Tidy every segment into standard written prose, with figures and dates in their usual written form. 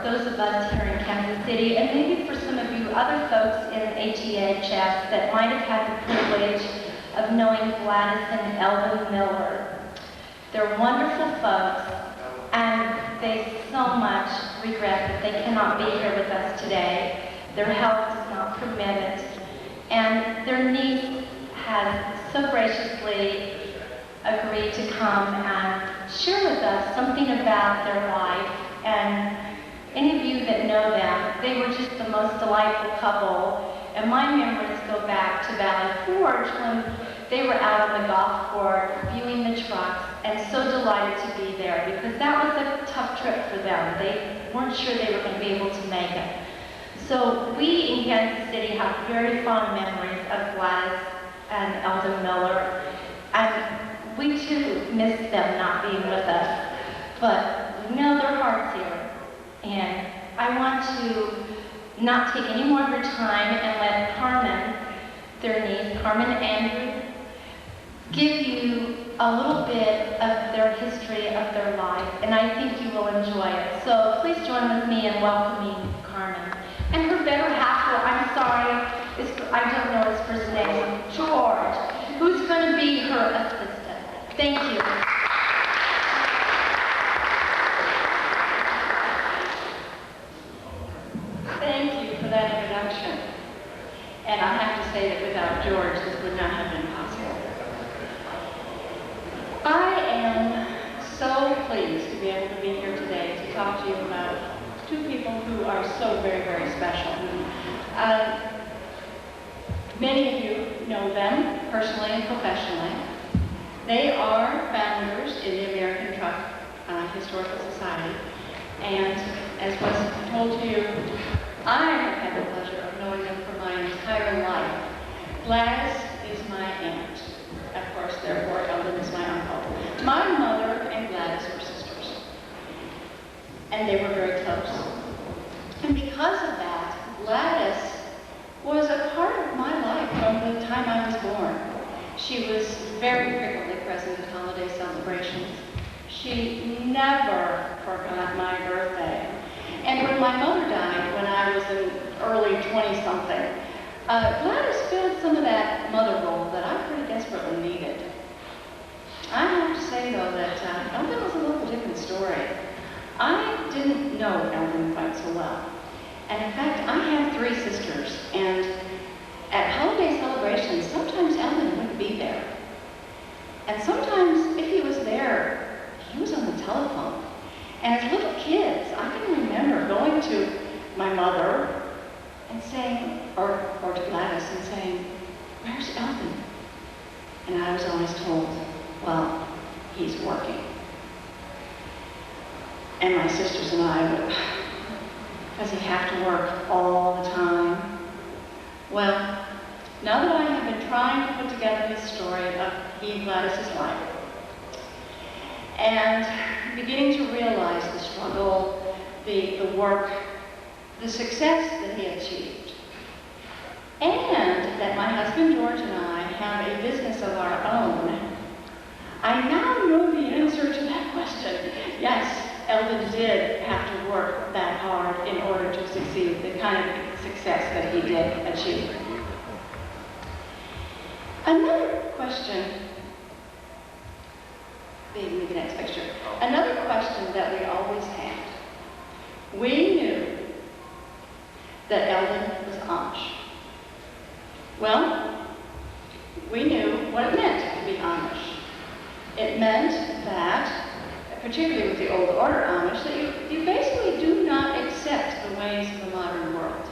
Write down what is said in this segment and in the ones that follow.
those of us here in Kansas City, and maybe for some of you other folks in ATHS that might have had the privilege of knowing Gladys and Eldon Miller. They're wonderful folks, and they so much regret that they cannot be here with us today. Their health does not permit it, and their niece has so graciously agreed to come and share with us something about their life. And any of you that know them, they were just the most delightful couple. And my memories go back to Valley Forge when they were out on the golf course viewing the trucks, and so delighted to be there because that was a tough trip for them. They weren't sure they were going to be able to make it. So we in Kansas City have very fond memories of Gladys and Eldon Miller, and we too miss them not being with us, but we know their hearts here. And I want to not take any more of your time and let Carmen, their niece, Carmen Andrew, give you a little bit of their history of their life, and I think you will enjoy it. So please join with me in welcoming Carmen. And her better half, well, I'm sorry, I don't know his first name, George, who's going to be her assistant. Thank you. Thank you for that introduction. And I have to say that without George, this would not have been possible. I am so pleased to be able to be here today to talk to you about two people who are so very, very special. Many of you know them personally and professionally. They are founders in the American Truck Historical Society. And as was told to you, I have had the pleasure of knowing them for my entire life. Gladys is my aunt. Of course, therefore, Eldon is my uncle. My mother and Gladys were sisters. And they were very close. And because of that, Gladys was a part of my life from the time I was born. She was very frequently present at holiday celebrations. She never forgot my birthday. And when my mother died, when I was in early 20-something, Gladys filled some of that mother role that I pretty desperately needed. I have to say, though, that Eldon was a little different story. I didn't know Eldon quite so well. And in fact, I have three sisters, and at holiday celebrations, sometimes Eldon wouldn't be there. And sometimes, if he was there, he was on the telephone. And as little kids, I can remember going to my mother and saying, or to Gladys and saying, "Where's Eldon?" And I was always told, "Well, he's working." And my sisters and I would, does he have to work all the time? Well, now that I have been trying to put together the story of Gladys' life, and beginning to realize the struggle, the work, the success that he achieved, and that my husband George and I have a business of our own, I now know the answer to that question. Yes, Eldon did have to work that hard in order to succeed, the kind of success that he did achieve. Another question, maybe the next picture. Another question that we always had. We knew that Eldon was Amish. Well, we knew what it meant to be Amish. It meant that, particularly with the Old Order Amish, that you basically do not accept the ways of the modern world.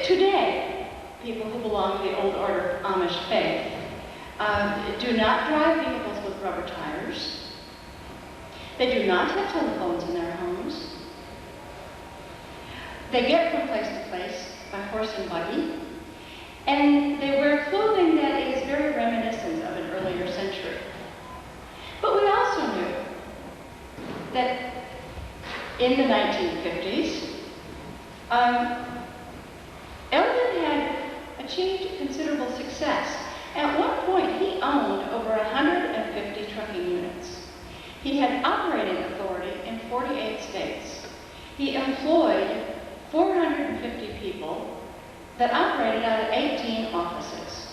Today, people who belong to the Old Order Amish faith do not drive vehicles with rubber tires. They do not have telephones in their homes. They get from place to place by horse and buggy. And they wear clothing that is very reminiscent of an earlier century. But we also knew that in the 1950s, Eldon had achieved considerable success. At one point, he owned over 150 trucking units. He had operating authority in 48 states. he employed 450 people that operated out of 18 offices.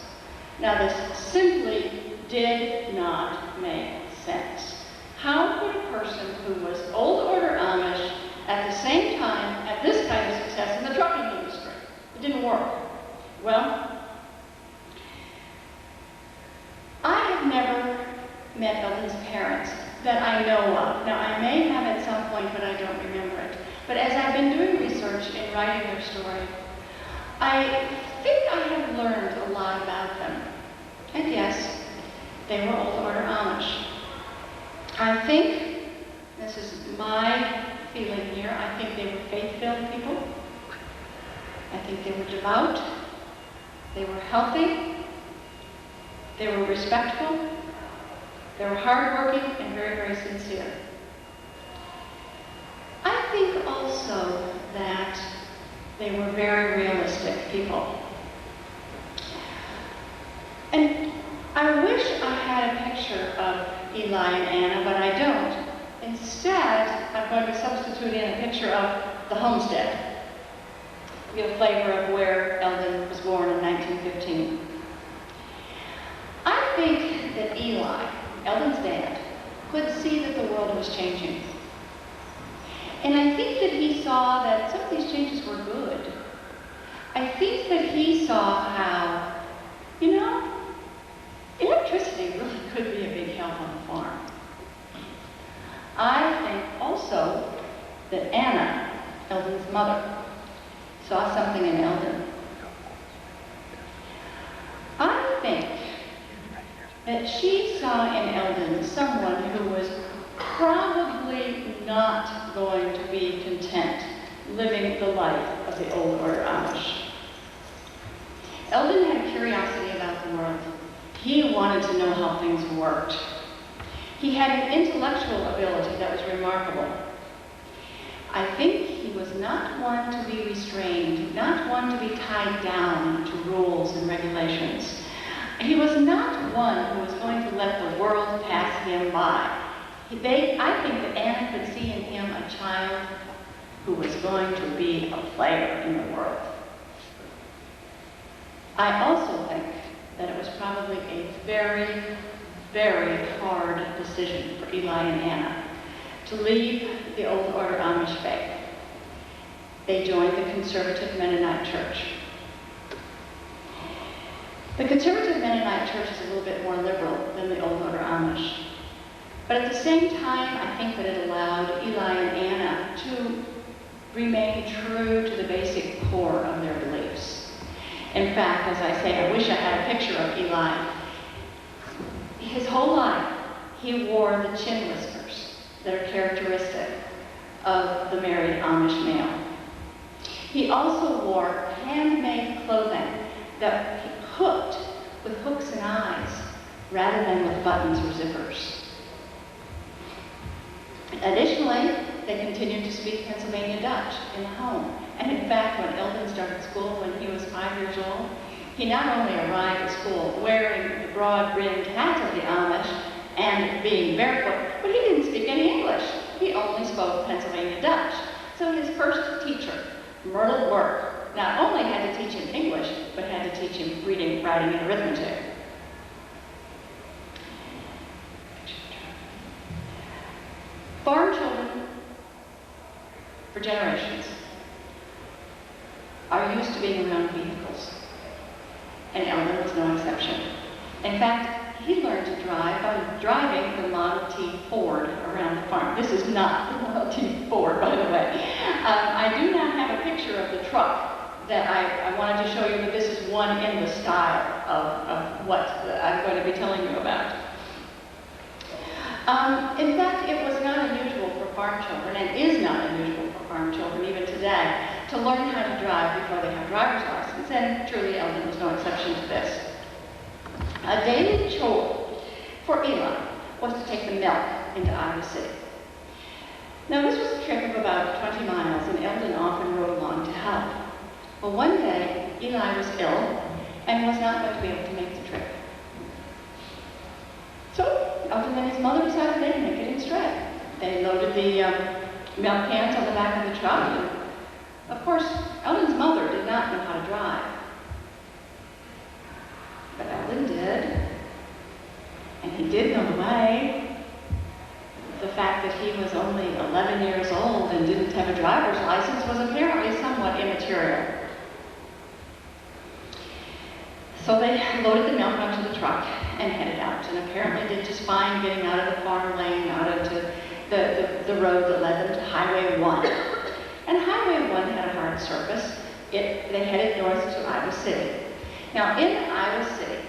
Now, this simply did not make sense. How could a person who was Old Order Amish at the same time have this kind of success in the trucking industry? It didn't work. Well, I have never met Eldon's parents that I know of. Now, I may have at some point, but I don't remember it. But as I've been doing research in writing their story, I think I have learned a lot about them. And yes, they were Old Order Amish. I think, this is my feeling here, I think they were faith-filled people. I think they were devout. They were healthy. They were respectful. They were hardworking and very, very sincere. I think also that they were very realistic people. And I wish I had a picture of Eli and Anna, but I don't. Instead, I'm going to substitute in a picture of the homestead. We get a flavor of where Eldon was born in 1915. I think that Eli, Eldon's dad, could see that the world was changing. And I think that he saw that some of these changes were good. I think that he saw how, electricity really could be a big help on the farm. I think also that Anna, Eldon's mother, saw something in Eldon. I think that she saw in Eldon someone who was probably not going to be content living the life of the Old Order Amish. Eldon had a curiosity about the world. He wanted to know how things worked. He had an intellectual ability that was remarkable. I think he was not one to be restrained, not one to be tied down to rules and regulations. He was not one who was going to let the world pass him by. I think that Anna could see in him a child who was going to be a player in the world. I also think that it was probably a very, very hard decision for Eli and Anna to leave the Old Order Amish faith. They joined the conservative Mennonite church. The conservative Mennonite church is a little bit more liberal than the Old Order Amish. But at the same time, I think that it allowed Eli and Anna to remain true to the basic core of their beliefs. In fact, as I say, I wish I had a picture of Eli. His whole life, he wore the chin whiskers that are characteristic of the married Amish male. He also wore handmade clothing that he hooked with hooks and eyes rather than with buttons or zippers. Additionally, they continued to speak Pennsylvania Dutch in the home. And in fact, when Eldon started school when he was 5 years old, he not only arrived at school wearing the broad-brimmed hat of the Amish and being barefoot, but he didn't speak any English. He only spoke Pennsylvania Dutch. So his first teacher, Myrtle Work, not only had to teach him English, but had to teach him reading, writing, and arithmetic. Farm children, for generations, are used to being around vehicles, and Eldon was no exception. In fact, he learned to drive by driving the Model T Ford around the farm. This is not the Model T Ford, by the way. I do not have a picture of the truck that I wanted to show you, but this is one in the style of what I'm going to be telling you about. In fact, it was not unusual for farm children, and is not unusual for farm children even today, to learn how to drive before they have driver's license, and truly Eldon was no exception to this. A daily chore for Eli was to take the milk into Iowa City. Now, this was a trip of about 20 miles, and Eldon often rode along to help. Well, one day, Eli was ill and was not going to be able to make the trip. So, Eldon and his mother decided they'd make it instead. They loaded the milk cans on the back of the truck. And of course, Eldon's mother did not know how to drive. But Eldon did. And he did know the way. The fact that he was only 11 years old and didn't have a driver's license was apparently somewhat immaterial. So they loaded the milk onto the truck and headed out, and apparently did just fine getting out of the farm lane, out into the road that led them to Highway 1. And Highway 1 had a hard surface. They headed north to Iowa City. Now, in Iowa City,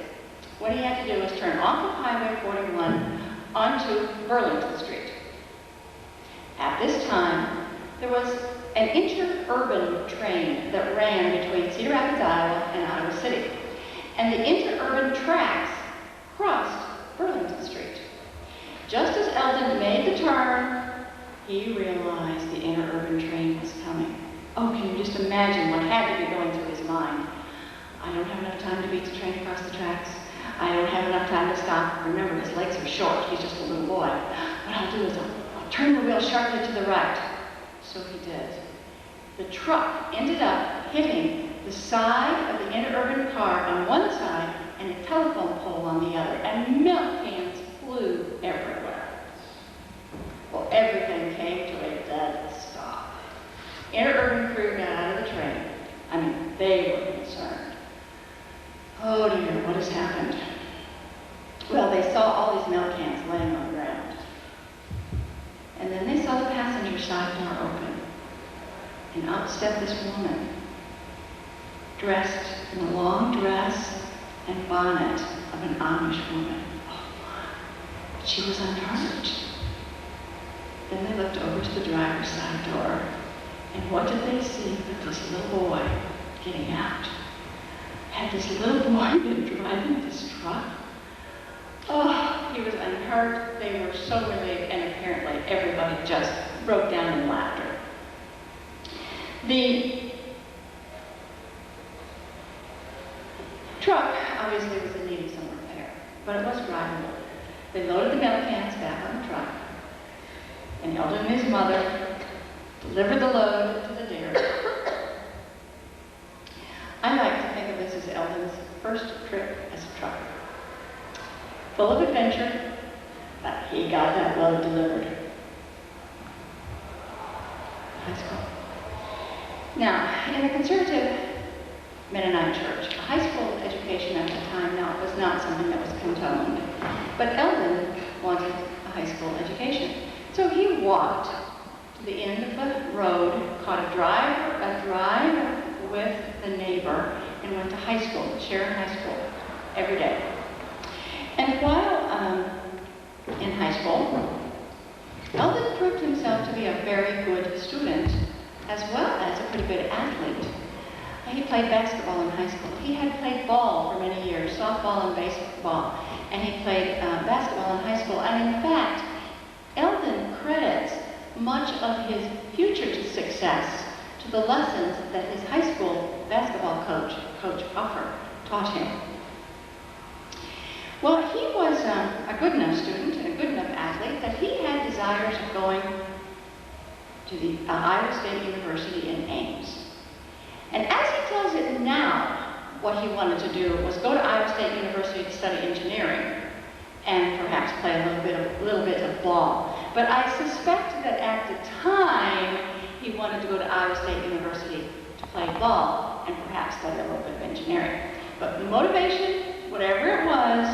what he had to do was turn off of Highway 41 onto Burlington Street. At this time, there was an interurban train that ran between Cedar Rapids, Iowa and Iowa City. And the interurban tracks crossed Burlington Street. Just as Eldon made the turn, he realized the interurban train was coming. Oh, can you just imagine what had to be going through his mind? I don't have enough time to beat the train across the tracks. I don't have enough time to stop. Remember, his legs are short. He's just a little boy. What I'll do is I'll turn the wheel sharply to the right. So he did. The truck ended up hitting the side of the interurban car on one side and a telephone pole on the other, and milk cans flew everywhere. Well, everything came to a dead stop. Interurban crew got out of the train. I mean, they were concerned. Oh dear, what has happened? Well, they saw all these milk cans laying on the ground. And then they saw the passenger side door open. And out stepped this woman, dressed in a long dress and bonnet of an Amish woman. Oh, but she was unhurt. Then they looked over to the driver's side door, and what did they see but this little boy getting out? Had this little boy been driving this truck? Oh, he was unhurt. They were so relieved, and apparently everybody just broke down in laughter. The truck obviously was in need of some repair, but it was drivable. They loaded the milk cans back on the truck, and Eldon and his mother delivered the load to the dairy. I like to think of this as Eldon's first trip as a trucker. Full of adventure, but he got that load delivered. High school. Now, in the conservative Mennonite church, a high school education at the time was not something that was condoned. But Eldon wanted a high school education. So he walked to the end of the road, caught a drive with the neighbor, and went to high school, Sharon High School, every day. And while in high school, Eldon proved himself to be a very good student, as well as a pretty good athlete. He played basketball in high school. He had played ball for many years, softball and baseball, and he played basketball in high school. And in fact, Eldon credits much of his future success to the lessons that his high school basketball coach Offer, taught him. Well, he was a good enough student and a good enough athlete that he had desires of going to the Iowa State University in Ames. And as he tells it now, what he wanted to do was go to Iowa State University to study engineering and perhaps play a little bit of ball. But I suspect that at the time, he wanted to go to Iowa State University to play ball and perhaps study a little bit of engineering. But the motivation, whatever it was,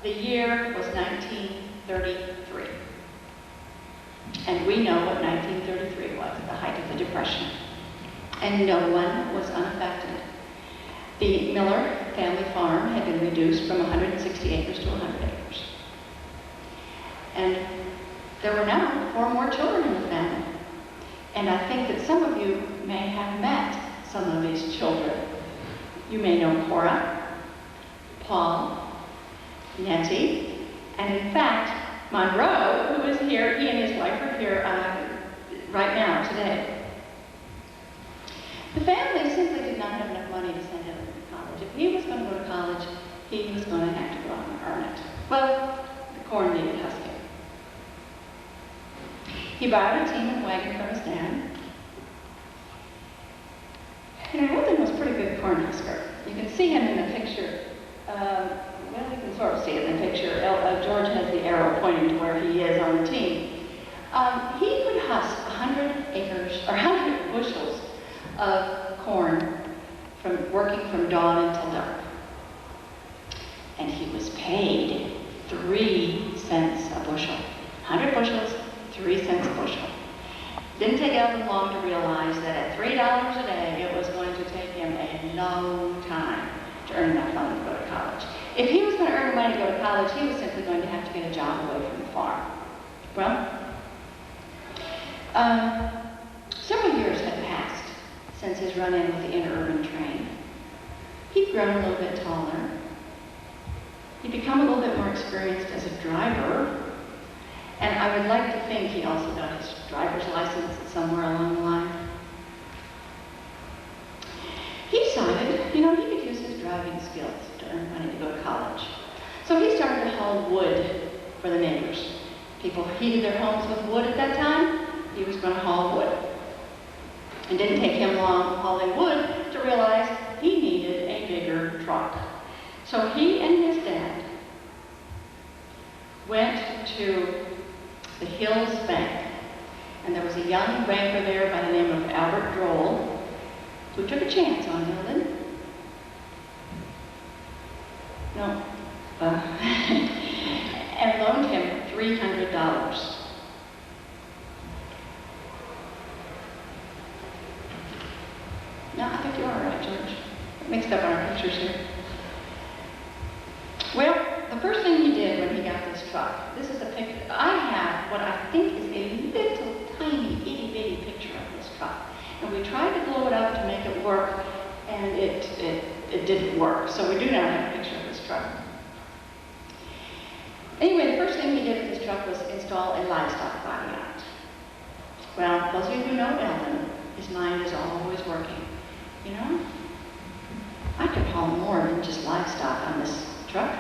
the year was 1933. And we know what 1933 was, the height of the Depression. And no one was unaffected. The Miller family farm had been reduced from 160 acres to 100 acres. And there were now 4 more children in the family. And I think that some of you may have met some of these children. You may know Cora, Paul, Nettie, and in fact, Monroe, who is here, he and his wife are here right now, today. The family simply did not have enough money to send him to college. If he was going to go to college, he was going to have to go out and earn it. Well, the corn needed husking. He borrowed a team and wagon from his dad. And Eldon was a pretty good cornhusker. You can see him in the picture. Well, you can sort of see it in the picture. George has the arrow pointing to where he is on the team. He could husk 100 acres, or 100 bushels of corn from working from dawn until dark. And he was paid 3 cents a bushel. 100 bushels, 3 cents a bushel. Didn't take Eldon long to realize that at $3 a day, it was going to take him a long time to earn enough money to go to college. If he was going to earn money to go to college, he was simply going to have to get a job away from the farm. Well, several years had passed since his run-in with the interurban train. He'd grown a little bit taller. He'd become a little bit more experienced as a driver. And I would like to think he also got his driver's license somewhere along the line. He decided, you know, he could use his driving skills to earn money to go to college. So he started to haul wood for the neighbors. People heated their homes with wood at that time. He was going to haul wood. It didn't take him long hauling wood to realize he needed a bigger truck. So he and his dad went to the Hills Bank, and there was a young banker there by the name of Albert Droll, who took a chance on Eldon. No. And loaned him $300. No, I think you are right, George. Mixed up our pictures here. Well, the first thing he did when he got this truck, this is a picture. I have what I think is a little tiny, itty-bitty picture of this truck. And we tried to blow it up to make it work, and it didn't work. So we do not have a picture of this truck. Anyway, the first thing he did with this truck was install a livestock body on it. Well, those of you who know Eldon, his mind is always working. You know, I could haul more than just livestock on this truck.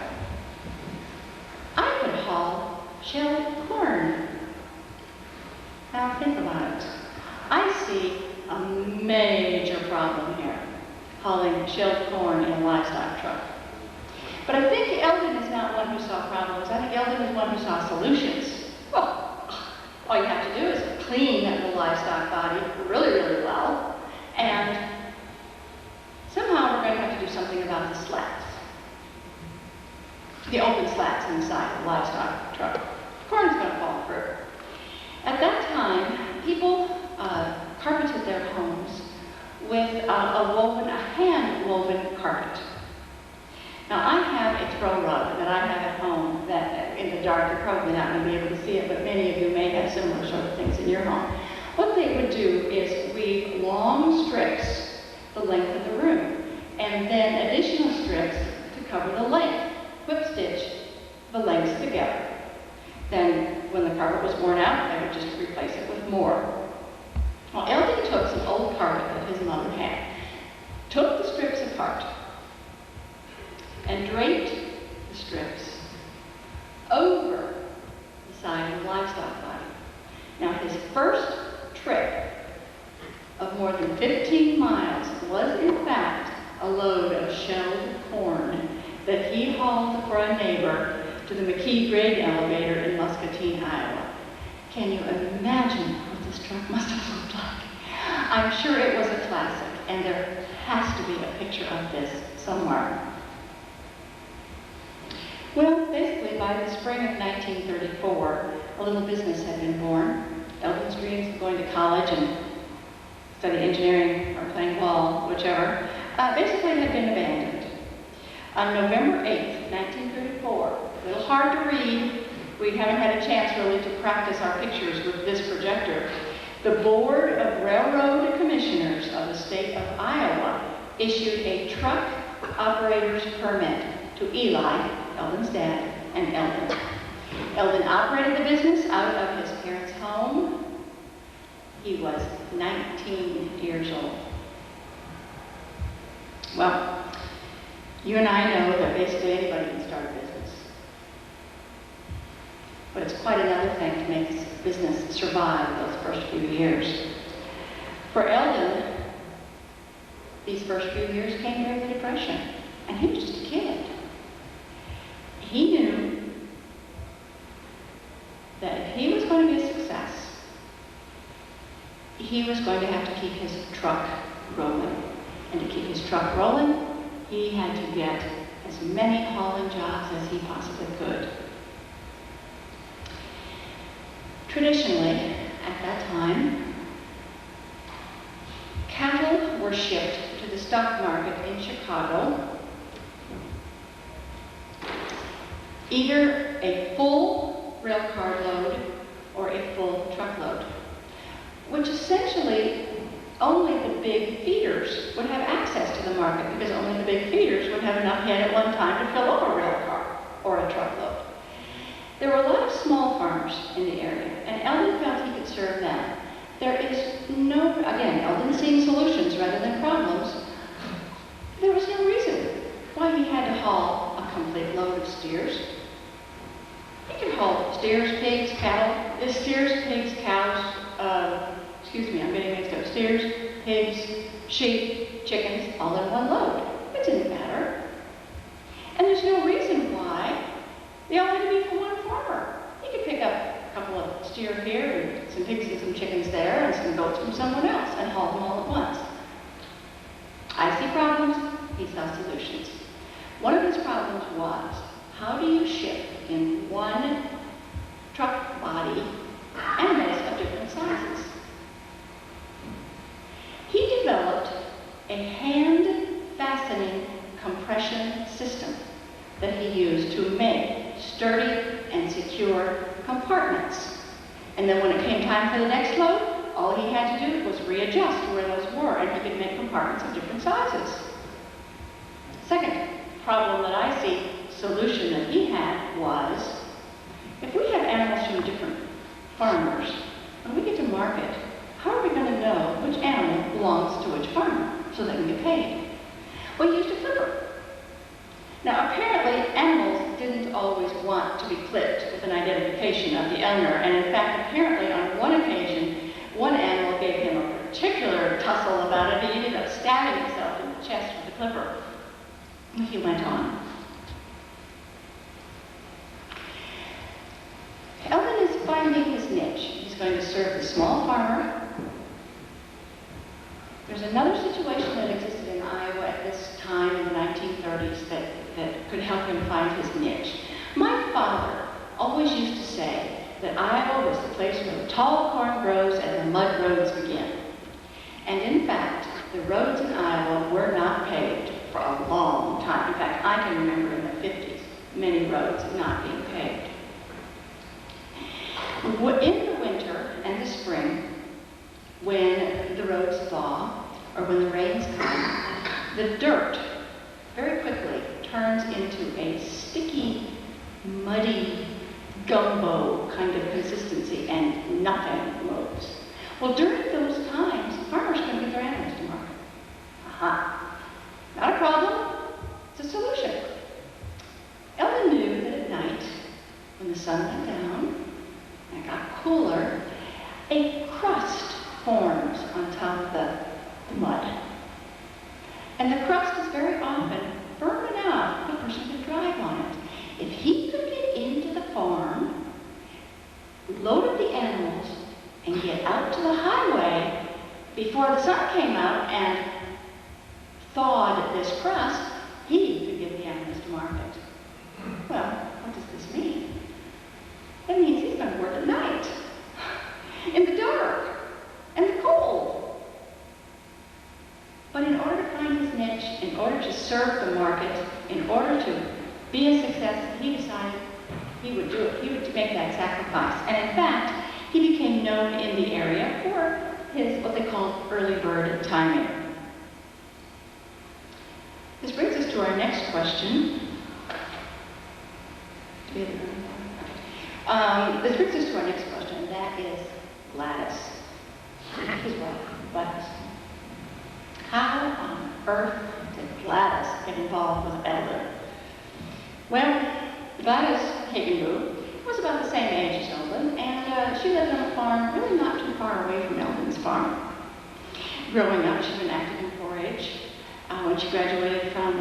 I could haul shelled corn. Now think about it. I see a major problem here, hauling shelled corn in a livestock truck. But I think Eldon is not one who saw problems. I think Eldon is one who saw solutions. Well, all you have to do is clean the livestock body really, really well, and somehow we're going to have to do something about the slats. The open slats inside the livestock truck. Corn's going to fall through. At that time, people carpeted their homes with a hand-woven carpet. Now, I have a throw rug that I have at home that in the dark, you're probably not going to be able to see it, but many of you may have similar sort of things in your home. What they would do is weave long strips the length of the room, and then additional strips to cover the length. Whip stitch the lengths together. Then, when the carpet was worn out, they would just replace it with more. Well, Eldon took some old carpet that his mother had, took the strips apart, and draped the strips over the side of the livestock body. Now, his first trip of more than 15 miles was, in fact, a load of shelled corn that he hauled for a neighbor to the McKee Grade elevator in Muscatine, Iowa. Can you imagine what this truck must have looked like? I'm sure it was a classic, and there has to be a picture of this somewhere. Well, basically, by the spring of 1934, a little business had been born. Eldon's dreams of going to college and study engineering or playing ball, whichever, basically had been abandoned. On November 8th, 1934, a little hard to read, we haven't had a chance really to practice our pictures with this projector. The Board of Railroad Commissioners of the state of Iowa issued a truck operator's permit to Eli, Eldon's dad, and Eldon. Eldon operated the business out of his parents' home. He was 19 years old. Well, you and I know that basically anybody can start a business. But it's quite another thing to make business survive those first few years. For Eldon, these first few years came during the Depression, and he was just a kid. He knew that if he was going to be a success, he was going to have to keep his truck rolling. And to keep his truck rolling, he had to get as many hauling jobs as he possibly could. Traditionally, at that time, cattle were shipped to the stock market in Chicago, either a full rail car load or a full truckload, which essentially only the big feeders would have access to the market, because only the big feeders would have enough head at one time to fill up a rail car or a truckload. There were a lot of small farms in the area, and Eldon felt he could serve them. There is no, again, Eldon seeing solutions rather than problems. There was no reason why he had to haul a complete load of steers. He could haul steers, pigs, cattle, steers, pigs, cows, I'm getting mixed up. Steers, pigs, sheep, chickens, all in one load. It didn't matter. And there's no reason why they all had to be from one farmer. He could pick up a couple of steer here, and some pigs and some chickens there, and some goats from someone else, and haul them all at once. I see problems, he saw solutions. One of his problems was, how do you ship in one truck body animals of different sizes? He developed a hand-fastening compression system that he used to make sturdy and secure compartments. And then when it came time for the next load, all he had to do was readjust where those were, and he could make compartments of different sizes. Second problem that I see, solution that he had, was if we have animals from different farmers, when we get to market, how are we going to know which animal belongs to which farmer so they can get paid? Well, he used a clipper. Now, apparently, animals didn't always want to be clipped with an identification of the owner, and in fact, apparently, on one occasion, one animal gave him a particular tussle about it. He ended up stabbing himself in the chest with the clipper. He went on. Eldon is finding his niche. He's going to serve the small farmer. There's another situation that existed in Iowa at this time in the 1930s that could help him find his niche. My father always used to say that Iowa was the place where the tall corn grows and the mud roads begin. And in fact, the roads in Iowa were not paved for a long time. In fact, I can remember in the 50s, many roads not being paved. In the winter and the spring, when the roads thaw, or when the rains come, the dirt very quickly turns into a sticky, muddy, gumbo kind of consistency, and nothing moves. Well, during those times, farmers couldn't get their animals to market. Aha. Not a problem, it's a solution. Eldon knew that at night, when the sun went down and it got cooler, a crust forms on top of the mud. And the crust is very often firm enough the person could drive on it. If he could get into the farm, load up the animals, and get out to the highway before the sun came out and thawed this crust, he could get the animals to market. Well, what does this mean? It means he's going to work at night, in the dark, and the cold. But in order to find his niche, in order to serve the market, in order to be a success, he decided he would do it. He would make that sacrifice. And in fact, he became known in the area for his, what they call early bird timing. This brings us to our next question. This brings us to our next question, and that is Gladys. His wife, Gladys. How on earth did Gladys get involved with Eldon? Well, Gladys Hagenbu was about the same age as Eldon, and she lived on a farm really not too far away from Eldon's farm. Growing up, she'd been active in 4-H. When she graduated from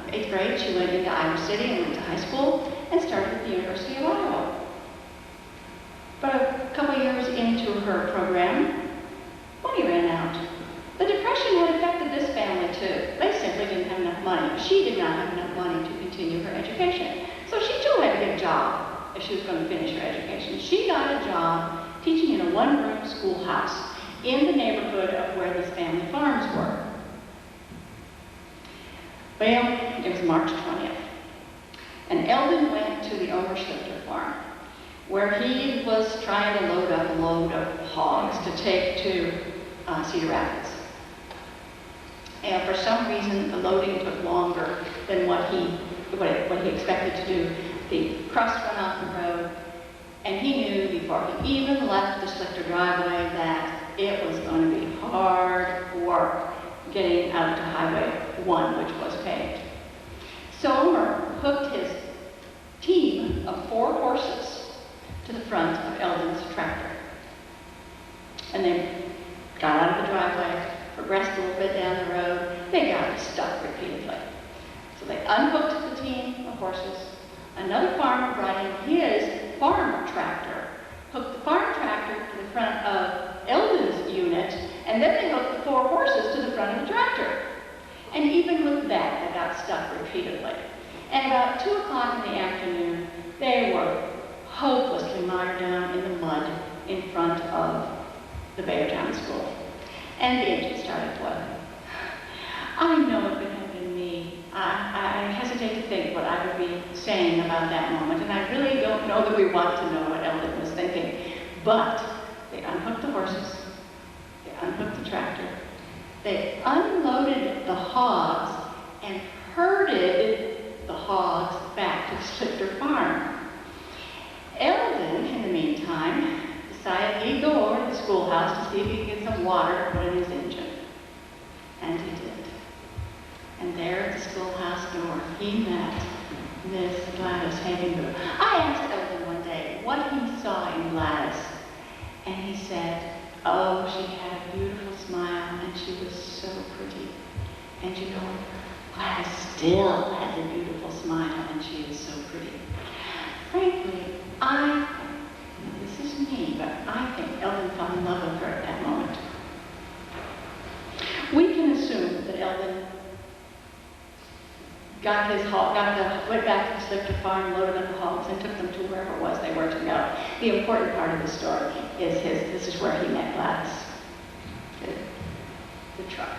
8th grade, she went into Iowa City and went to high school and started at the University of Iowa. But a couple years into her program, money ran out. The Depression had affected this family too. They simply didn't have enough money. She did not have enough money to continue her education. So she too had to get a job if she was going to finish her education. She got a job teaching in a one-room schoolhouse in the neighborhood of where these family farms were. Well, it was March 20th, and Eldon went to the Oberschlichter farm, where he was trying to load up a load of hogs to take to Cedar Rapids. And for some reason, the loading took longer than what he expected to do. The crust went off the road, and he knew before he even left the Schlichter driveway that it was going to be hard work getting out to Highway 1, which was paved. So Omer hooked his team of 4 horses to the front of Eldon's tractor. And they got out of the driveway, progressed a little bit down the road. They got stuck repeatedly. So they unhooked the team of horses. Another farmer brought in his farm tractor, hooked the farm tractor to the front of Eldon's unit, and then they hooked the 4 horses to the front of the tractor. And even with that, they got stuck repeatedly. And about 2 o'clock in the afternoon, they were hopelessly mired down in the mud in front of the Bayertown School. And the engine started blowing. I know if it had been me, I hesitate to think what I would be saying about that moment, and I really don't know that we want to know what Eldon was thinking. But they unhooked the horses, they unhooked the tractor, they unloaded the hogs and herded the hogs back to the Schlichter farm. Eldon, in the meantime, decided he'd go over to the schoolhouse to see if he could get some water to put in his engine. And he did. And there at the schoolhouse door, he met Miss Gladys Hagenboo. I asked Eldon one day what he saw in Gladys, and he said, oh, she had a beautiful smile, and she was so pretty. And you know, Gladys still has a beautiful smile, and she is so pretty. Frankly, this is me, but I think Eldon fell in love with her at that moment. We can assume that Eldon went back to the Schlichter farm, loaded up the hogs, and took them to wherever it was they were to go. The important part of the story is this is where he met Gladys, the truck.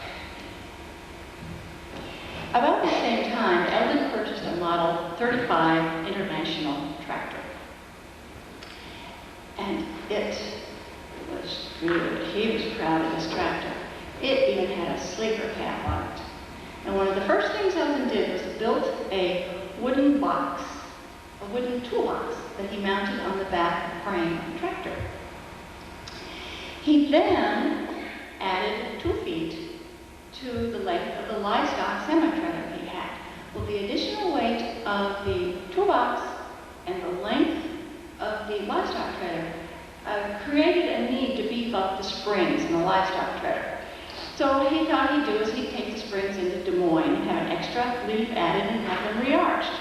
About the same time, Eldon purchased a Model 35 International tractor. And it was good. He was proud of his tractor. It even had a sleeper cab on it. And one of the first things Eldon did was built a wooden box, a wooden toolbox that he mounted on the back frame of the tractor. He then added 2 feet to the length of the livestock semi-trailer he had. Well, the additional weight of the toolbox and the length of the livestock trailer created a need to beef up the springs in the livestock trailer. So he thought he'd do is he'd take the springs into Des Moines and have an extra leaf added and have them re-arched.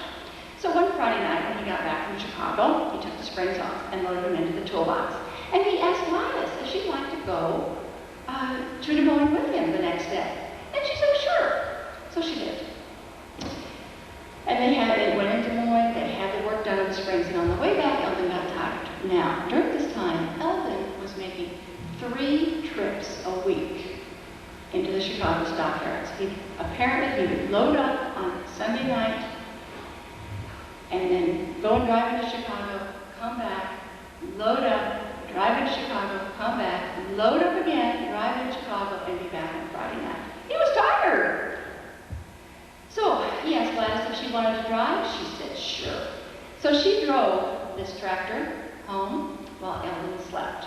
So one Friday night when he got back from Chicago, he took the springs off and loaded them into the toolbox. And he asked Gladys if she'd like to go to Des Moines with him the next day. And she said, sure. So she did. And they went into Des Moines, they had the work done on the springs, and on the way back, Eldon got tired. Now, during this time, Eldon was making 3 trips a week into the Chicago stockyards. Apparently, he would load up on Sunday night, and then go and drive into Chicago, come back, load up, drive into Chicago, come back, load up again, drive into Chicago, and be back on Friday night. He was tired. So he asked Gladys if she wanted to drive. She said, sure. So she drove this tractor home while Eldon slept.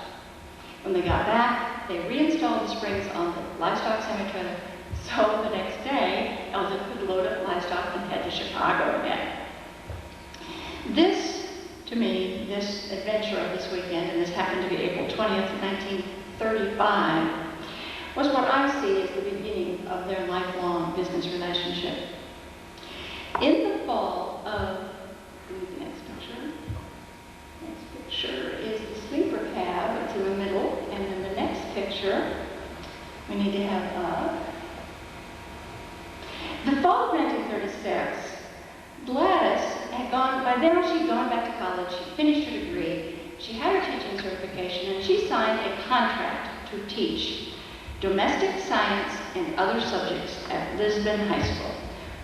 When they got back, they reinstalled the springs on the livestock semi-trailer, so the next day, Eldon could load up livestock and head to Chicago again. This to me this adventure of this weekend, and this happened to be April 20th, 1935, was what I see as the beginning of their lifelong business relationship. In the fall of, the next picture is the sleeper cab. It's in the middle, and then the next picture we need to have up. The fall of 1936, Gladys had gone, by then she'd gone back to college, she finished her degree, she had her teaching certification, and she signed a contract to teach domestic science and other subjects at Lisbon High School.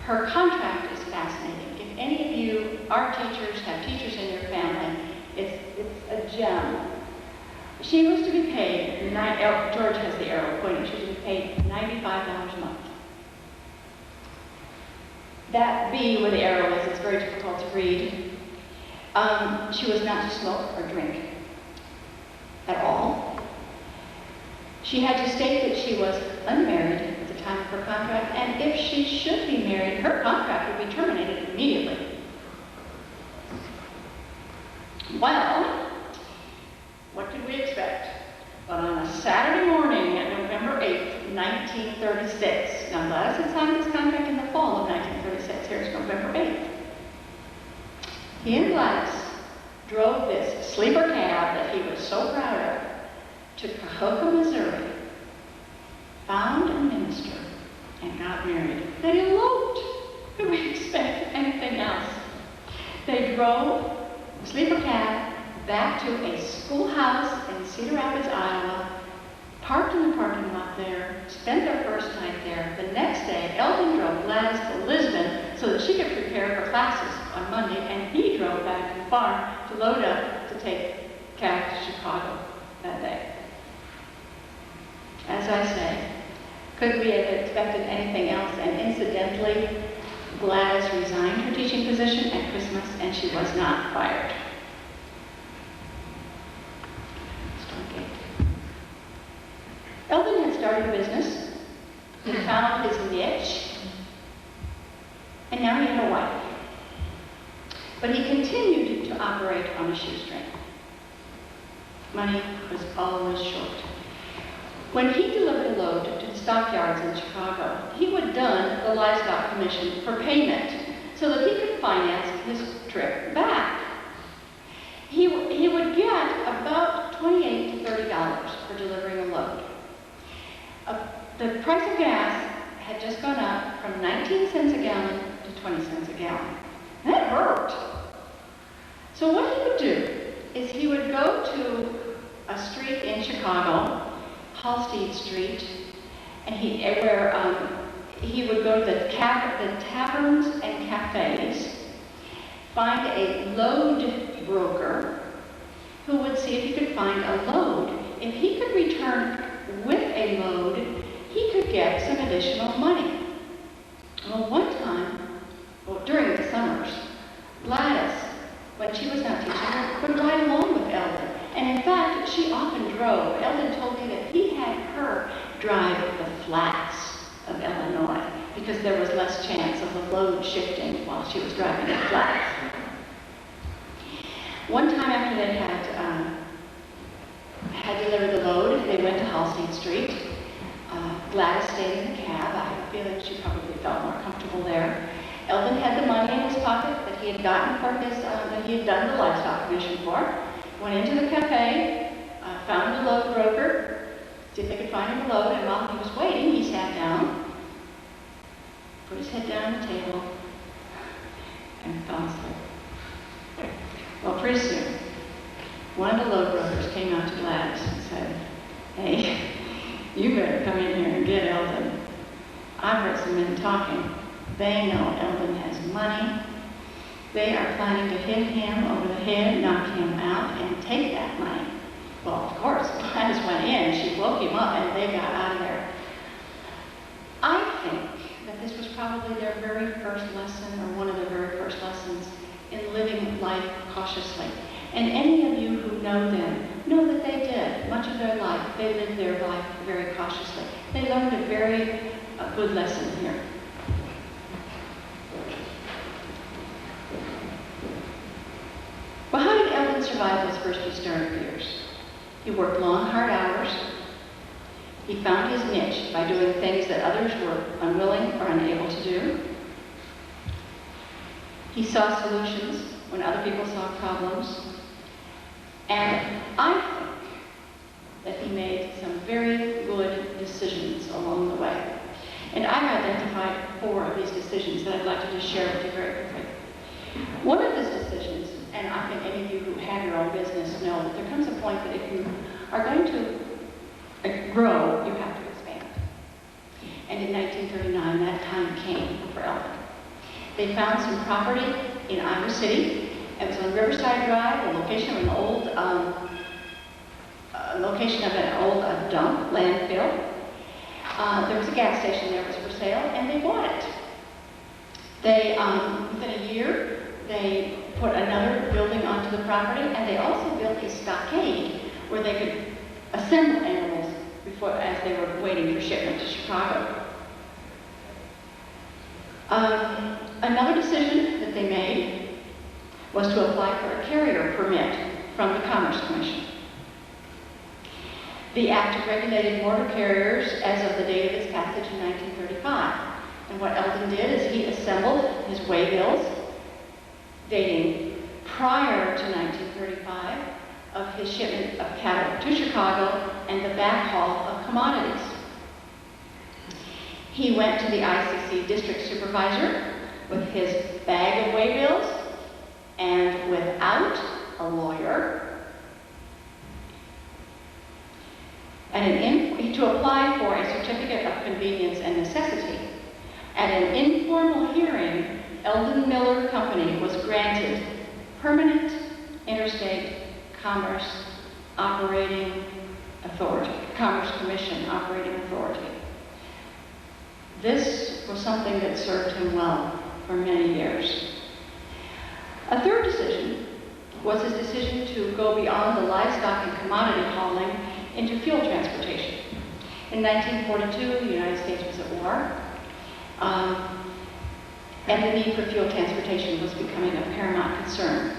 Her contract is fascinating. If any of you are teachers, have teachers in your family, it's a gem. She was to be paid, George has the arrow pointing, she was to be paid $95 a month. That B where the arrow is, it's very difficult to read. She was not to smoke or drink at all. She had to state that she was unmarried at the time of her contract, and if she should be married, her contract would be terminated immediately. Well, what did we expect? But on a Saturday morning at November 8th, 1936, now Gladys had signed this contract in the fall of 1936, here's November 8th. He and Gladys drove this sleeper cab that he was so proud of to Cahokia, Missouri, found a minister, and got married. They eloped. Could we expect anything else? They drove a sleeper cab back to a schoolhouse in Cedar Rapids, Iowa, parked in the parking lot there, spent their first night there. The next day, Eldon drove Gladys to Lisbon so that she could prepare for classes on Monday, and he drove back to the farm to load up to take cab to Chicago that day. As I say, could we have expected anything else? And incidentally, Gladys resigned her teaching position at Christmas, and she was not fired. Eldon had started a business, he found his niche, and now he had a wife. But he continued to operate on a shoestring. Money was always short. When he delivered a load to the stockyards in Chicago, he would dun the livestock commission for payment so that he could finance his trip back. He would get about $28 to $30 for delivering a load. The price of gas had just gone up from 19 cents a gallon to 20 cents a gallon. That hurt. So what he would do is he would go to a street in Chicago, Halstead Street, and he would go to the taverns and cafes, find a load broker who would see if he could find a load. If he could return with a load, he could get some additional money. Well, one time, during the summers, Gladys, when she was not teaching, would ride along with Eldon. And in fact, she often drove. Eldon told me that he had her drive the flats of Illinois because there was less chance of the load shifting while she was driving the flats. One time after they had delivered the load, they went to Halstead Street. Gladys stayed in the cab. I have a feeling she probably felt more comfortable there. Eldon had the money in his pocket that he had gotten for his, that he had done the livestock commission for. Went into the cafe, found the load broker, see if they could find him a load, and while he was waiting, he sat down, put his head down on the table, and fell asleep. Well, pretty soon, one of the load brokers came out to Gladys and said, "Hey, you better come in here and get Eldon. I've heard some men talking. They know Eldon has money. They are planning to hit him over the head, knock him out, and take that money." Well, of course, Gladys went in, she woke him up, and they got out of there. I think that this was probably their very first lesson, or one of their very first lessons, in living life cautiously. And any of you who know them know that they did. Much of their life, they lived their life very cautiously. They learned a very good lesson here. Well, how did survive those first few startup years. He worked long, hard hours. He found his niche by doing things that others were unwilling or unable to do. He saw solutions when other people saw problems. And I think that he made some very good decisions along the way. And I've identified 4 of these decisions that I'd like to just share with you very quickly. One of his decisions, and I think any of you who have your own business know that there comes a point that if you are going to grow, you have to expand. And in 1939, that time came for Eldon. They found some property in Iowa City. It was on Riverside Drive, the location of an old dump, landfill. There was a gas station there that was for sale, and they bought it. They, within a year, they put another building onto the property, and they also built a stockade where they could assemble animals as they were waiting for shipment to Chicago. Another decision that they made was to apply for a carrier permit from the Commerce Commission. The act regulated motor carriers as of the date of its passage in 1935. And what Eldon did is he assembled his waybills dating prior to 1935 of his shipment of cattle to Chicago and the backhaul of commodities. He went to the ICC district supervisor with his bag of waybills and without a lawyer, and to apply for a certificate of convenience and necessity. At an informal hearing, Eldon Miller Company was granted permanent interstate commerce operating authority, Commerce Commission operating authority. This was something that served him well for many years. A third decision was his decision to go beyond the livestock and commodity hauling into fuel transportation. In 1942, the United States was at war, and the need for fuel transportation was becoming a paramount concern.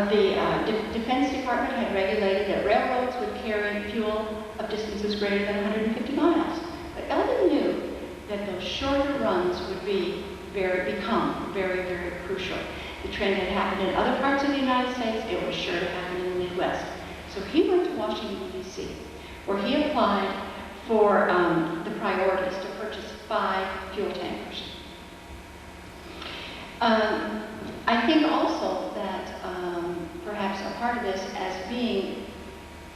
The Defense Department had regulated that railroads would carry fuel of distances greater than 150 miles. But Eldon knew that those shorter runs would become very, very crucial. The trend had happened in other parts of the United States. It was sure to happen in the Midwest. So he went to Washington, D.C., where he applied for the priorities to purchase 5 fuel tankers. I think also that perhaps a part of this, as being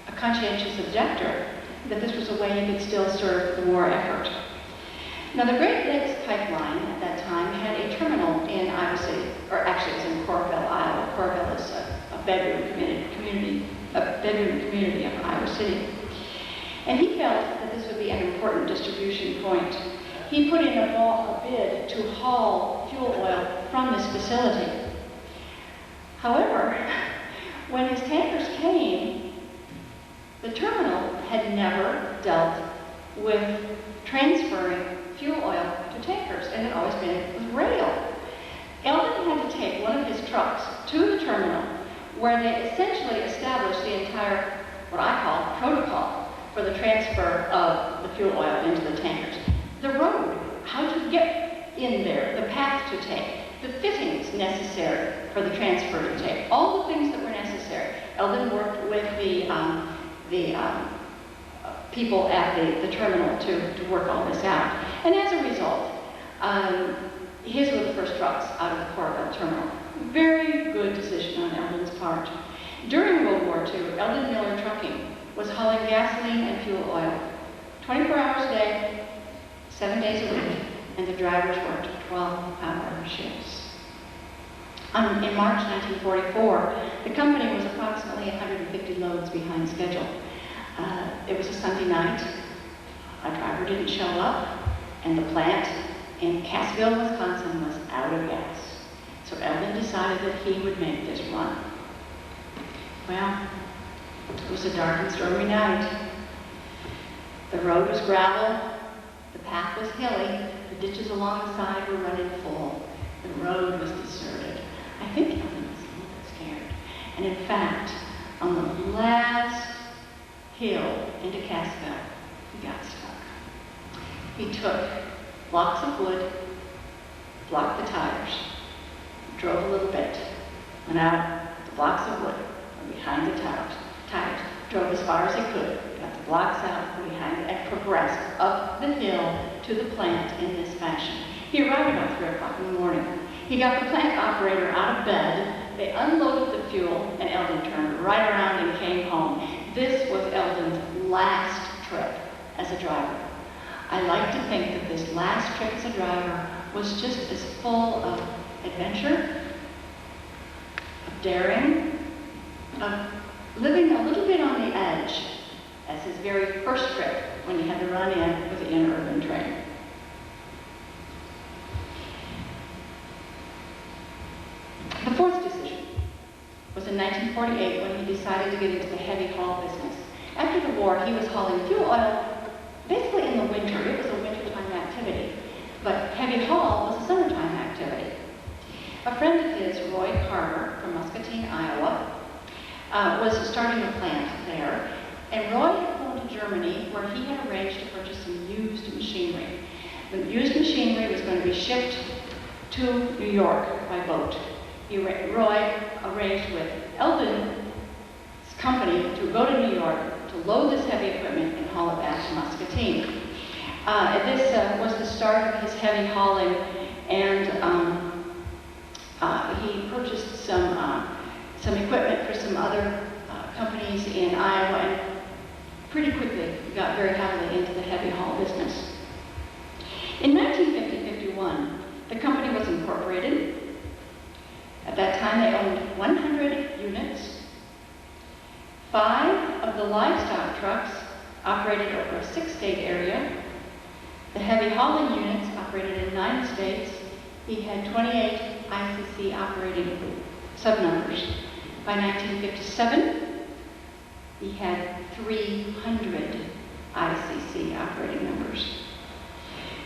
a conscientious objector, that this was a way he could still serve the war effort. Now, the Great Lakes Pipeline at that time had a terminal in Iowa City, or actually it was in Coralville, Iowa. Coralville is a bedroom community of Iowa City. And he felt that this would be an important distribution point. He put in a bid to haul fuel oil from this facility. However, when his tankers came, the terminal had never dealt with transferring fuel oil to tankers, and had always been with rail. Eldon had to take one of his trucks to the terminal, where they essentially established the entire, what I call, protocol for the transfer of the fuel oil into the tankers. The road, how to get in there, the path to take, the fittings necessary for the transfer to take, all the things that were necessary. Eldon worked with the people at the terminal to work all this out. And as a result, his were the first trucks out of the Coralville terminal. Very good decision on Eldon's part. During World War II, Eldon Miller Trucking was hauling gasoline and fuel oil 24 hours a day, 7 days a week, and the drivers worked 12-hour shifts. In March 1944, the company was approximately 150 loads behind schedule. It was a Sunday night. A driver didn't show up, and the plant in Cassville, Wisconsin was out of gas. So Eldon decided that he would make this run. Well, it was a dark and stormy night. The road was gravel, the path was hilly, the ditches along the side were running full. The road was deserted. I think Eldon was a little bit scared. And in fact, on the last hill into Cassville, he got stuck. He took blocks of wood, blocked the tires, drove a little bit, went out the blocks of wood from behind the tires, drove as far as he could, got the blocks out from behind it, and progressed up the hill to the plant in this fashion. He arrived about 3 o'clock in the morning. He got the plant operator out of bed, they unloaded the fuel, and Eldon turned right around and came home. This was Eldon's last trip as a driver. I like to think that this last trip as a driver was just as full of adventure, of daring, of living a little bit on the edge as his very first trip when he had to run in with the interurban train. The fourth decision was in 1948 when he decided to get into the heavy haul business. After the war, he was hauling fuel oil basically in the winter. It was a wintertime activity, but heavy haul was a summertime activity. A friend of his, Roy Carter from Muscatine, Iowa, was starting a plant there, and Roy had flown to Germany where he had arranged to purchase some used machinery. The used machinery was going to be shipped to New York by boat. Roy arranged with Eldon's company to go to New York to load this heavy equipment and haul it back to Muscatine. This was the start of his heavy hauling, and he purchased some equipment for some other companies in Iowa, and pretty quickly got very heavily into the heavy haul business. In 1950-51, the company was incorporated. At that time, they owned 100 units. 5 of the livestock trucks operated over a 6-state area. The heavy hauling units operated in 9 states. He had 28 ICC operating subnumbers. By 1957, he had 300 ICC operating numbers,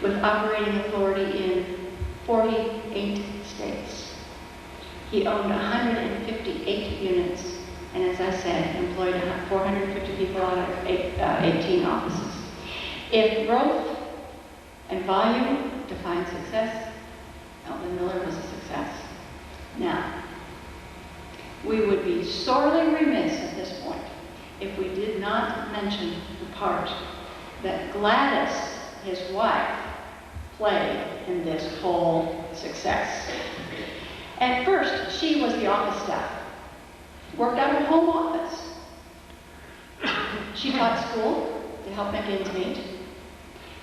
with operating authority in 48 states. He owned 158 units, and as I said, employed 450 people out of 18 offices. If growth and volume define success, Eldon Miller was a success. Now, we would be sorely remiss at this point if we did not mention the part that Gladys, his wife, played in this whole success. At first, she was the office staff, worked out of a home office. She taught school to help make ends meet.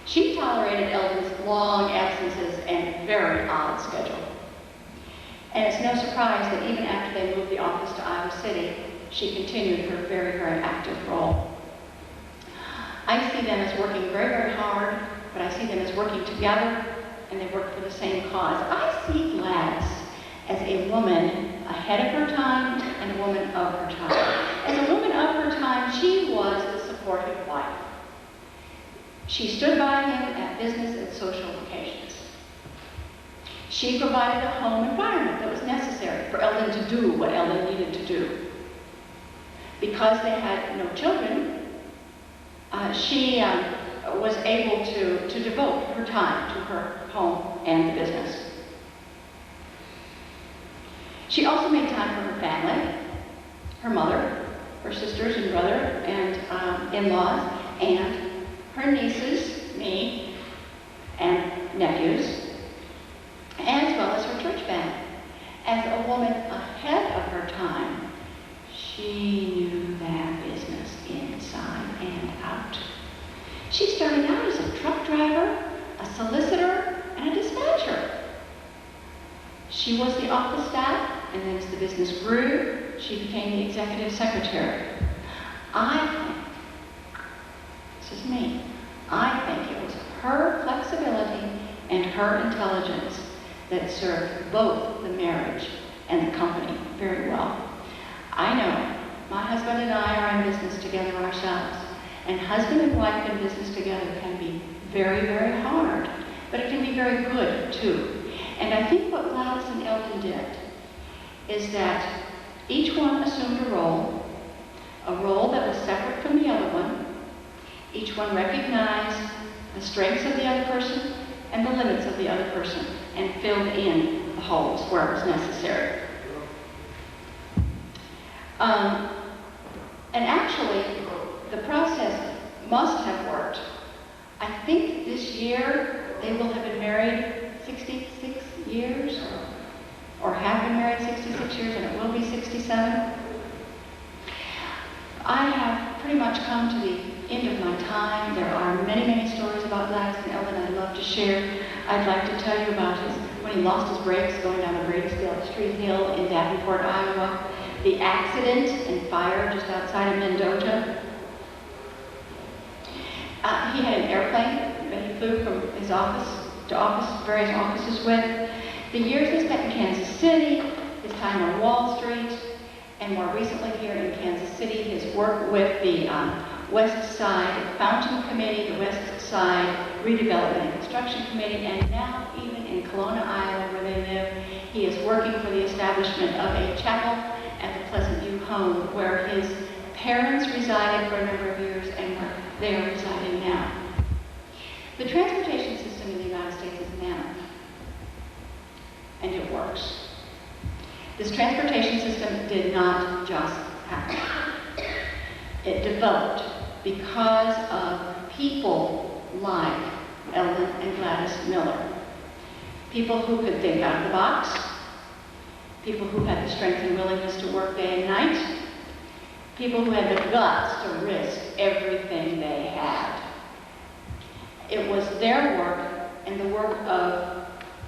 She tolerated Eldon's long absences and very odd schedule. And it's no surprise that even after they moved the office to Iowa City, she continued her very, very active role. I see them as working very, very hard, but I see them as working together, and they work for the same cause. I see Gladys as a woman ahead of her time and a woman of her time. As a woman of her time, she was the supportive wife. She stood by him at business and social occasions. She provided a home environment that was necessary for Eldon to do what Eldon needed to do. Because they had no children, she was able to devote her time to her home and the business. She also made time for her family, her mother, her sisters and brother and in-laws, and her nieces, me, and nephews, as well as her church family. As a woman ahead of her time, she knew that business inside and out. She started out as a truck driver, a solicitor, and a dispatcher. She was the office staff, and then as the business grew, she became the executive secretary. I think, this is me, I think it was her flexibility and her intelligence that served both the marriage and the company very well. I know my husband and I are in business together ourselves, and husband and wife in business together can be very, very hard, but it can be very good too. And I think what Gladys and Eldon did is that Each one assumed a role that was separate from the other one. Each one recognized the strengths of the other person and the limits of the other person and filled in the holes where it was necessary. And actually, the process must have worked. I think this year they will have been married 66 years, or have been married 66 years, and it will be 67. I have pretty much come to the end of my time. There are many, many stories about Gladys and Eldon I'd love to share. I'd like to tell you about when he lost his brakes going down the Bradesdale Street Hill in Davenport, Iowa, the accident and fire just outside of Mendota. He had an airplane that he flew from his office to various offices with. The years he spent in Kansas City, his time on Wall Street, and more recently here in Kansas City, his work with the West Side Fountain Committee, the West Side Redevelopment and Construction Committee, and now even in Kelowna, Iowa, where they live, he is working for the establishment of a chapel at the Pleasant View home, where his parents resided for a number of years and where they are residing now. The transportation system in the United States is mammoth, and it works. This transportation system did not just happen. It developed because of people like Eldon and Gladys Miller. People who could think out of the box, people who had the strength and willingness to work day and night, people who had the guts to risk everything they had. It was their work and the work of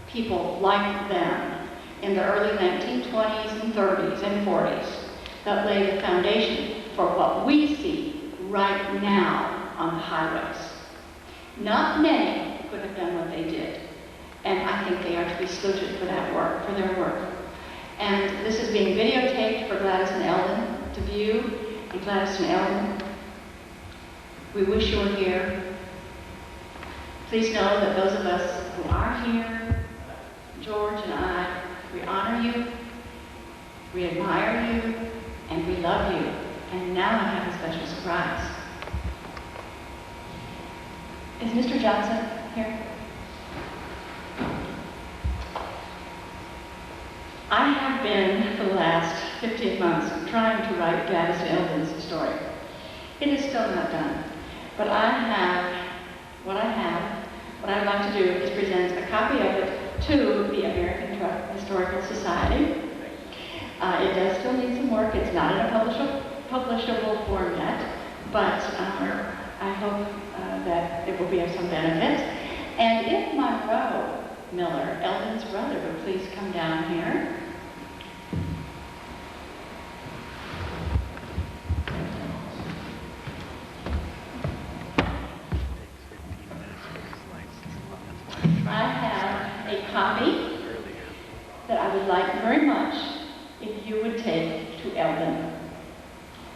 people like them in the early 1920s and 30s and 40s that laid the foundation for what we see right now on the highways. Not many could have done what they did, and I think they are to be saluted for that work, for their work. And this is being videotaped for Gladys and Eldon to view. And Gladys and Eldon, we wish you were here. Please know that those of us who are here, George and I, we honor you, we admire you, and we love you. And now I have a special surprise. Is Mr. Johnson here? I have been, for the last 15 months, trying to write Gladys and Eldon's story. It is still not done, but what I'd like to do is present a copy of it to the American Truck Historical Society. It does still need some work. It's not in a publishable form yet, but I hope that it will be of some benefit. And if Monroe Miller, Eldon's brother, would please come down here. I have a copy that I would like very much if you would take to Eldon.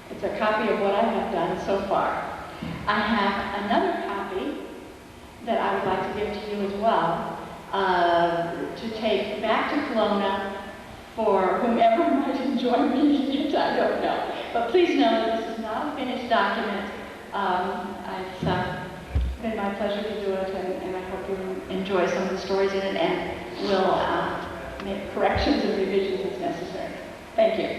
It's a copy of what I have done so far. I have another copy that I would like to give to you as well, to take back to Kelowna for whomever might enjoy reading it, I don't know. But please know that this is not a finished document. It's been my pleasure to do it, and I hope you enjoy some of the stories in it and will make corrections and revisions as necessary. Thank you.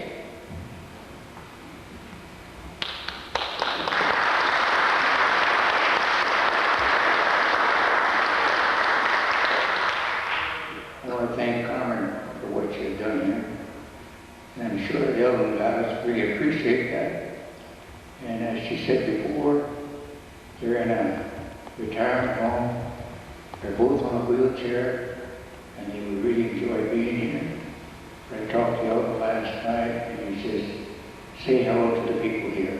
I want to thank Carmen for what she has done here. And I'm sure the Eldon guys really appreciate that. And as she said before, they're in a retirement home. They're both on a wheelchair, and they would really enjoy being here. I talked to Eldon last night, and he says, say hello to the people here.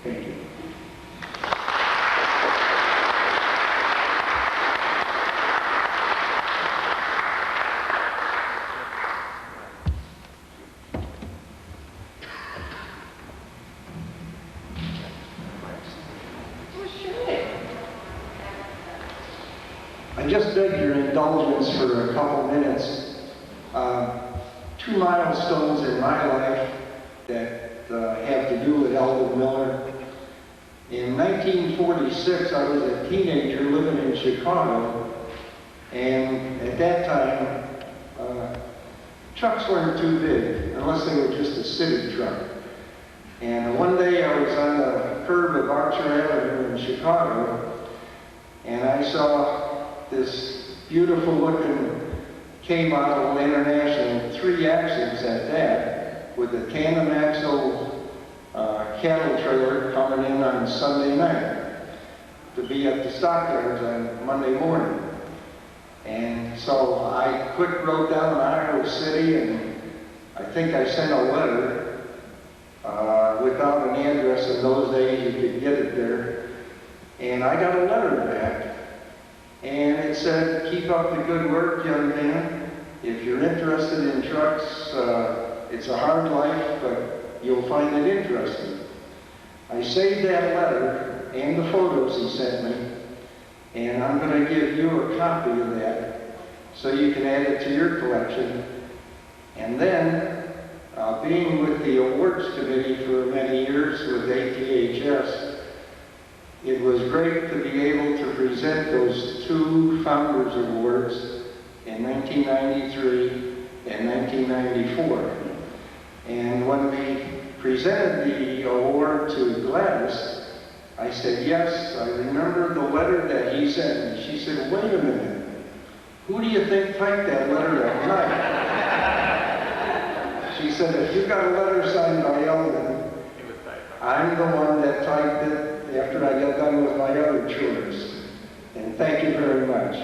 Thank you. I just beg your indulgence for a couple minutes. Two milestones in my life that have to do with Elvin Miller. In 1946, I was a teenager living in Chicago, and at that time, trucks weren't too big, unless they were just a city truck. And one day I was on the curb of Archer Avenue in Chicago, and I saw this beautiful looking K-model International, 3 axles at that, with a tandem axle cattle trailer coming in on Sunday night to be at the stockyards on Monday morning. And so I quick rode down to Iowa City, and I think I sent a letter without an address. In those days, you could get it there. And I got a letter back, and it said, "Keep up the good work, young man. If you're interested in trucks, it's a hard life, but you'll find it interesting." I saved that letter and the photos he sent me, and I'm going to give you a copy of that so you can add it to your collection. And then, being with the awards committee for many years with ATHS, it was great to be able to present those 2 Founders Awards in 1993 and 1994. And when we presented the award to Gladys, I said, "Yes, I remember the letter that he sent me." She said, "Wait a minute, who do you think typed that letter that night?" She said, "If you got a letter signed by Elvin, I'm the one that typed it after I got done with my other chores." And thank you very much.